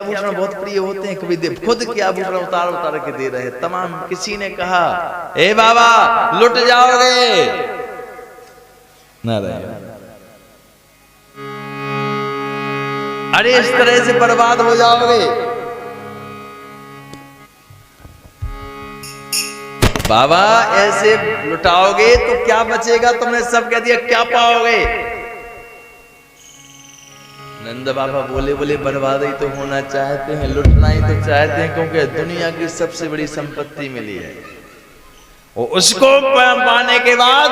आभूषण बहुत प्रिय होते हैं, कभी दे खुद के आभूषण उतार उतार के दे रहे। तमाम किसी ने कहा ए बाबा लुट जाओगे, नारायण, अरे इस तरह से बर्बाद हो जाओगे। बाबा ऐसे लुटाओगे तो क्या बचेगा, तुमने सब कह दिया, क्या पाओगे? नंद बाबा बोले बोले बर्बाद ही तो होना चाहते हैं, लुटना ही तो चाहते हैं, क्योंकि दुनिया की सबसे बड़ी संपत्ति मिली है। और उसको पाने के बाद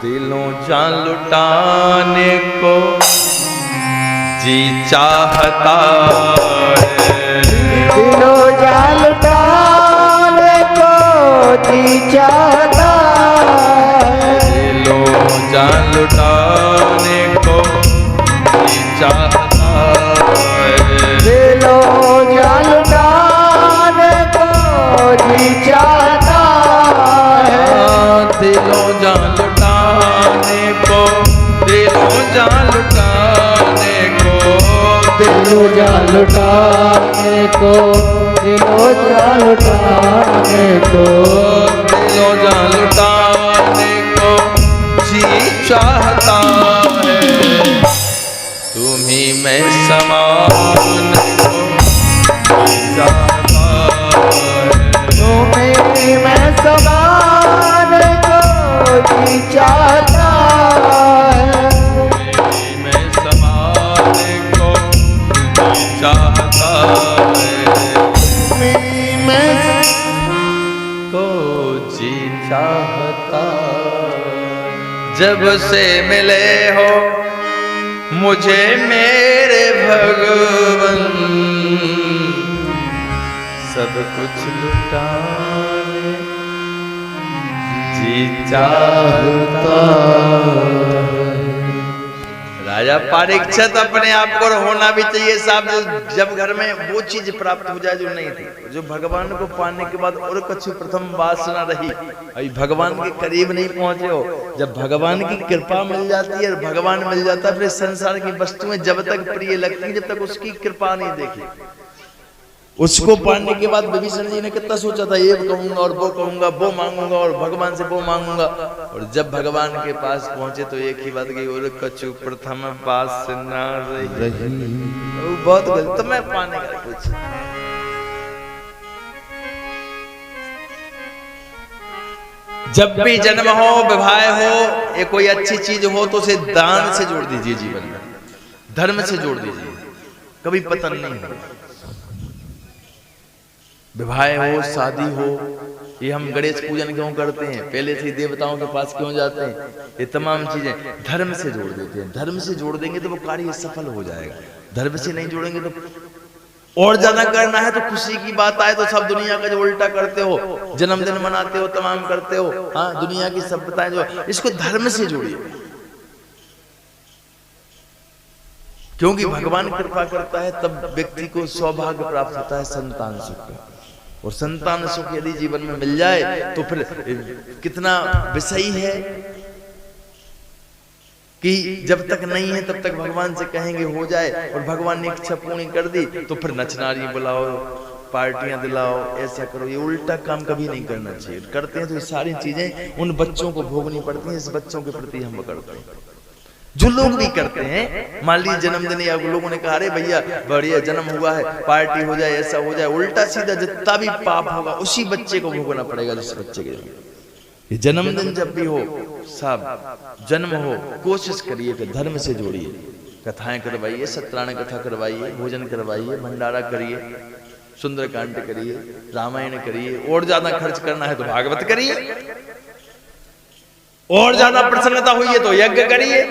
दिलों जान लुटाने को जी चाहता है, दिलों जान लुटाने को जी चाहता है, दिलों जान लुटाने को जी चाहता है, दिलों जान लुटाने को जी चाहता है, दिलों जान लुटाने को, दिलों जान लुटाने को, दिलों जान लुटाने को, दिलों जान लुटाने को, दिलों जान लुटाने को जी चाहता है। तुम्ही मैं समान को जी चाहता है, तुम्हें मैं समान को जी चाहता है, मैं समान को जी चाहता है, मैं को जी चाहता। जब से मिले हो मुझे मेरे भगवन, सब कुछ लुटाने जी चाहता है। राजा परीक्षित अपने आप को होना भी चाहिए साहब, जब घर में वो चीज प्राप्त हो जाए जो नहीं थी, जो भगवान को पाने के बाद और कुछ प्रथम वासना रही, अभी भगवान के करीब नहीं पहुंचे हो। जब भगवान की कृपा मिल जाती है और भगवान मिल जाता है, फिर संसार की वस्तुएं जब तक प्रिय लगती है जब तक उसकी कृपा नहीं देखी। उसको पाने के बाद विभीषण जी ने कितना सोचा था, ये कहूंगा और वो कहूंगा, वो मांगूंगा और भगवान से वो मांगूंगा, और जब भगवान के पास पहुंचे तो एक ही बात कही, और कछु प्रथम पास ना रही। बहुत गलत, तो मैं पाने का कुछ जब भी जन्म हो, विवाह हो, या कोई अच्छी चीज हो तो उसे दान से जोड़ दीजिए, जीवन में धर्म से जोड़ दीजिए, कभी पतन नहीं हो। विवाह हो, शादी हो, ये हम गणेश पूजन क्यों करते हैं, पहले से ही देवताओं के पास क्यों जाते हैं, ये तमाम चीजें धर्म से जोड़ देते हैं। धर्म से जोड़ देंगे तो वो कार्य सफल हो जाएगा, धर्म से नहीं जोड़ेंगे तो और ज्यादा करना है तो खुशी की बात आए तो सब दुनिया का जो उल्टा करते हो, जन्मदिन मनाते हो, तमाम करते हो, हाँ दुनिया की सभ्यताएं जो, इसको धर्म से जोड़िए, क्योंकि भगवान कृपा करता है तब व्यक्ति को सौभाग्य प्राप्त होता है, संतान सुख का। और संतान सुख यदि जीवन में मिल जाए तो फिर कितना विषयी है कि जब तक नहीं है तब तक भगवान से कहेंगे हो जाए, और भगवान ने इच्छा पूर्ण कर दी तो फिर नचनारी बुलाओ, पार्टियां दिलाओ, ऐसा करो। ये उल्टा काम कभी नहीं करना चाहिए। करते हैं तो ये सारी चीजें उन बच्चों को भोगनी पड़ती हैं, इस बच्चों के प्रति हम करते हैं। जो लोग भी करते हैं, मान लीजिए जन्मदिन या लोगों ने कहा अरे भैया बढ़िया जन्म हुआ है, पार्टी हो जाए, ऐसा हो जाए, उल्टा सीधा जितना भी पाप होगा उसी बच्चे को भोगना पड़ेगा जिस बच्चे के ये जन्मदिन जब भी हो साहब, जन्म हो, कोशिश करिए कि धर्म से जोड़िए, कथाएं करवाइए, सत्यनारायण कथा करवाइए, भोजन करवाइए, भंडारा करिए, सुंदरकांड करिए, रामायण करिए, और ज्यादा खर्च करना है तो भागवत करिए, और ज्यादा प्रसन्नता हुई है तो यज्ञ करिए,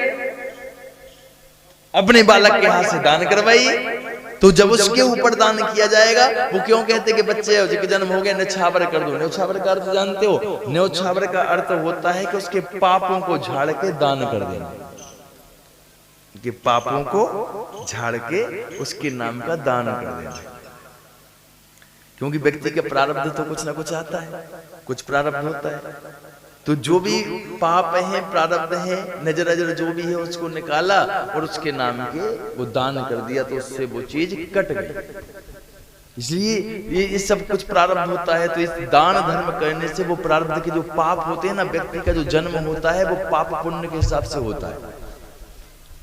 अपने बालक के हाथ से दान करवाइए। तो जब उसके ऊपर दान किया जाएगा, वो क्यों कहते कि बच्चे जिसके जन्म हो गए न्यौछावर कर दो। न्यौछावर का अर्थ जानते हो? न्यौछावर का अर्थ होता है कि उसके पापों को झाड़ के दान कर देना, कि पापों को झाड़ के उसके नाम का दान कर देना। क्योंकि व्यक्ति के प्रारब्ध तो कुछ ना कुछ आता है, कुछ प्रारब्ध होता है। तो जो भी पाप है, प्रारब्ध है, नजर नजर जो भी है उसको निकाला और उसके नाम के वो दान कर दिया, तो उससे वो चीज कट गई। इसलिए ये सब कुछ प्रारब्ध होता है। तो इस दान धर्म करने से वो प्रारब्ध के जो पाप होते हैं ना, व्यक्ति का जो जन्म होता है वो पाप पुण्य के हिसाब से होता है।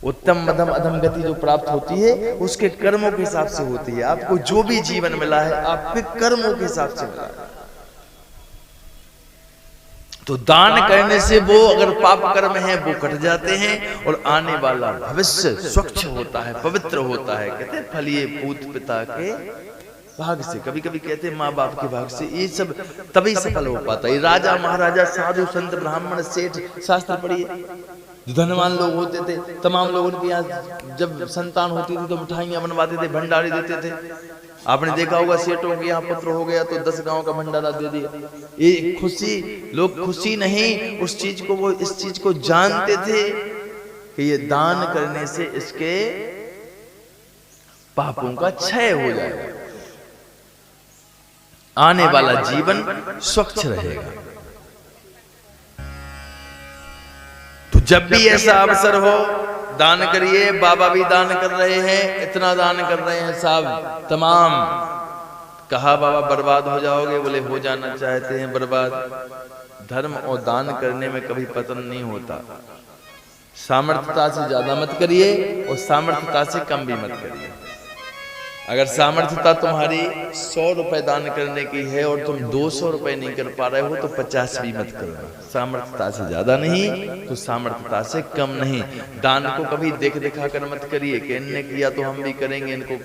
उत्तम मध्यम अधम गति जो प्राप्त होती है उसके कर्मों के हिसाब से होती है। आपको जो भी जीवन मिला है आपके कर्मों के हिसाब से मिला है। तो दान करने से वो अगर पाप कर्म है वो कट जाते हैं और आने वाला भविष्य स्वच्छ होता है, पवित्र होता है। कहते हैं फलिए पूत पिता के भाग से, कभी कभी कहते हैं माँ बाप के भाग से। ये सब तभी सफल हो पाता है। राजा महाराजा साधु संत ब्राह्मण सेठ, शास्त्र पढ़िए, जो धनवान लोग होते थे तमाम लोगों के यहाँ जब संतान होती थी तो मिठाइयां बनवाते थे, भंडारे देते थे। आपने देखा होगा सेठों के यहाँ पुत्र हो गया तो 10 गांव का भंडारा दे दिया। ये खुशी, लोग खुशी नहीं उस चीज को, वो इस चीज को जानते थे कि ये दान करने से इसके पापों का क्षय हो जाएगा, आने वाला जीवन स्वच्छ रहेगा। तो जब भी ऐसा अवसर हो दान करिए। बाबा भी दान कर रहे हैं, इतना दान कर रहे हैं साहब तमाम। कहा बाबा बर्बाद हो जाओगे, बोले हो जाना चाहते हैं बर्बाद। धर्म और दान करने में कभी पतन नहीं होता। सामर्थ्यता से ज्यादा मत करिए और सामर्थ्यता से कम भी मत करिए। अगर सामर्थ्यता तुम्हारी 100 रुपए दान करने की है और तुम 200 रुपए नहीं कर पा रहे हो तो 50 भी मत करो। सामर्थ्यता से ज्यादा नहीं तो सामर्थ्यता से कम नहीं। दान को कभी देख दिखा कर मत करिए कि इनने किया तो हम भी करेंगे। इनको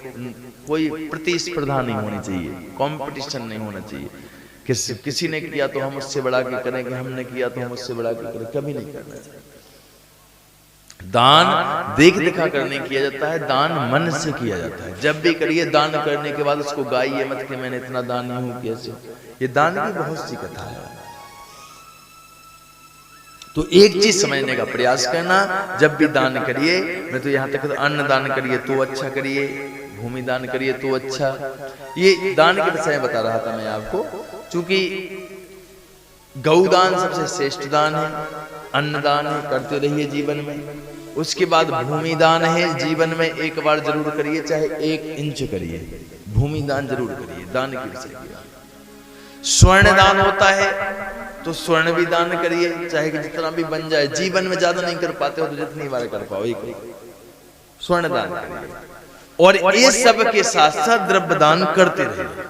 कोई प्रतिस्पर्धा नहीं होनी चाहिए, कंपटीशन नहीं होना चाहिए। किसी ने किया तो हम उससे बढ़ा के करेंगे, हमने किया तो हम उससे बढ़ा के करेंगे, कभी नहीं करना चाहिए। दान देख दिखा करने किया जाता है, दान मन से किया जाता है। जब भी करिए दान करने के बाद उसको गाइए मत कि मैंने इतना दान नहीं हूं कैसे। ये दान की बहुत सी कथा है। तो एक चीज समझने का प्रयास करना, जब भी दान करिए, मैं तो यहां तक अन्न दान करिए तो अच्छा करिए, भूमि दान करिए तो अच्छा। ये दान के विषय में बता रहा था मैं आपको, क्योंकि गौदान सबसे श्रेष्ठ दान है, अन्नदान है, करते रहिए जीवन में। उसके बाद भूमि दान है, जीवन में एक बार जरूर करिए, चाहे 1 इंच करिए, भूमि दान जरूर करिए। दान की विषय स्वर्ण दान होता है तो स्वर्ण भी दान करिए, चाहे कि जितना भी बन जाए। जीवन में ज्यादा नहीं कर पाते हो तो जितनी बार कर पाओ एक स्वर्ण दान करिए। और ये सब के साथ साथ द्रव्य दान करते रहिए।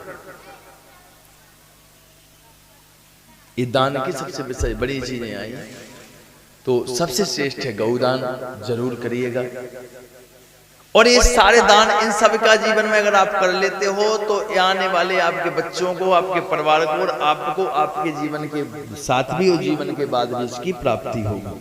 ये दान की सबसे विषय बड़ी चीजें आई, तो सबसे श्रेष्ठ है गौदान, जरूर करिएगा। और ये सारे दान इन सब का जीवन में अगर आप कर लेते हो तो आने वाले आपके बच्चों को, आपके परिवार को और आपको आपके जीवन के साथ भी और जीवन के बाद भी इसकी प्राप्ति होगी।